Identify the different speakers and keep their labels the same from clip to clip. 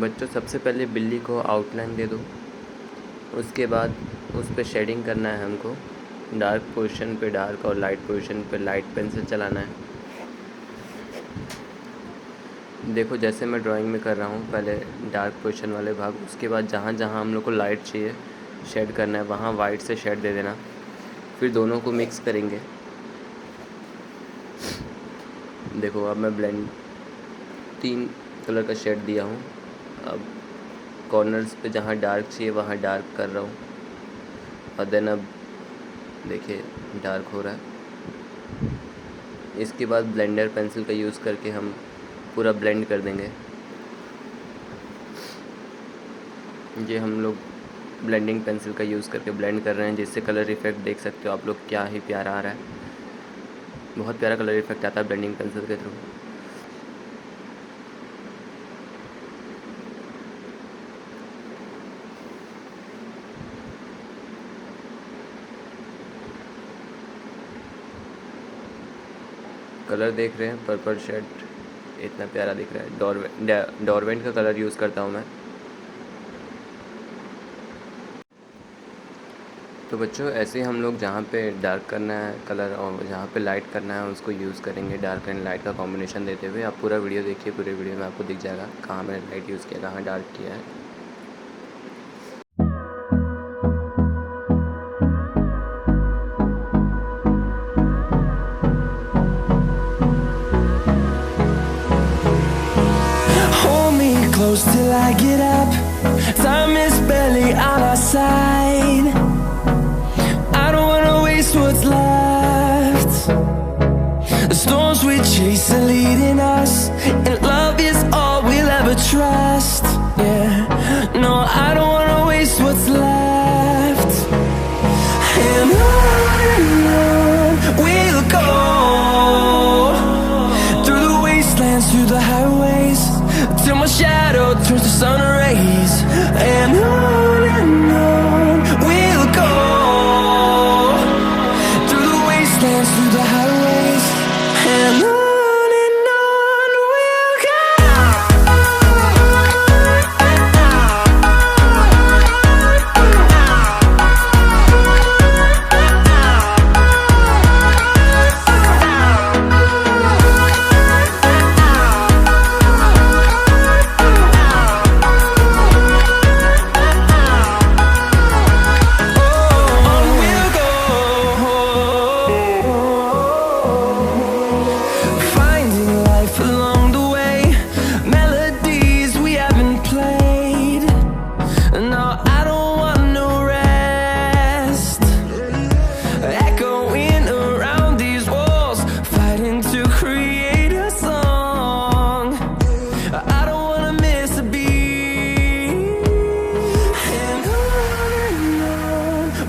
Speaker 1: बच्चों सबसे पहले बिल्ली को आउटलाइन दे दो, उसके बाद उस पर शेडिंग करना है हमको। डार्क पोजीशन पे डार्क और लाइट पोजीशन पे लाइट पेंसिल चलाना है। देखो जैसे मैं ड्राइंग में कर रहा हूँ, पहले डार्क पोजीशन वाले भाग, उसके बाद जहाँ जहाँ हम लोग को लाइट चाहिए शेड करना है वहाँ वाइट से शेड दे देना। फिर दोनों को मिक्स करेंगे। देखो अब मैं ब्लेंड 3 कलर का शेड दिया हूँ। अब कॉर्नर्स पे जहाँ डार्क चाहिए वहाँ डार्क कर रहा हूँ, और देन अब देखिए डार्क हो रहा है। इसके बाद ब्लेंडर पेंसिल का यूज़ करके हम पूरा ब्लेंड कर देंगे। ये हम लोग ब्लेंडिंग पेंसिल का यूज़ करके ब्लेंड कर रहे हैं, जिससे कलर इफ़ेक्ट देख सकते हो आप लोग क्या ही प्यारा आ रहा है। बहुत प्यारा कलर इफ़ेक्ट आता है ब्लेंडिंग पेंसिल के थ्रू। कलर देख रहे हैं, पर्पल शेड इतना प्यारा दिख रहा है। डोरवेंट का कलर यूज़ करता हूँ मैं। तो बच्चों ऐसे हम लोग जहाँ पे डार्क करना है कलर और जहाँ पे लाइट करना है उसको यूज़ करेंगे। डार्क एंड लाइट का कॉम्बिनेशन देते हुए आप पूरा वीडियो देखिए। पूरे वीडियो में आपको दिख जाएगा कहाँ मैंने लाइट यूज़ किया, कहाँ डार्क किया है।
Speaker 2: Close till I get up. Time is barely on our side. I don't wanna waste what's left. The storms we chase are leading us, and love is all we'll ever trust. Yeah, no, I don't wanna waste what's left. And on we'll go, through the wastelands, through the highways, till my shadow turns to sun rays. And on we'll go, through the wastelands, through the highways, and on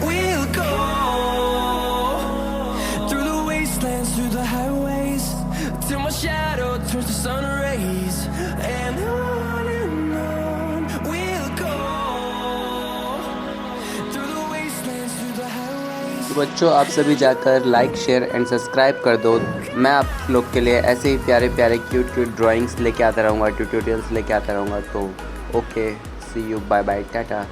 Speaker 2: we'll go. Through the highways, till my shadow turns to sun rays. And on we'll go, through the wastelands, through the highways.
Speaker 1: तो बच्चों आप सभी जाकर like share and subscribe कर दो। मैं आप लोग के लिए ऐसे ही प्यारे प्यारे क्यूट ड्राइंग्स लेके आता रहूँगा, ट्यूटोरियल्स लेके आता रहूँगा। तो okay, see you, bye bye, Tata.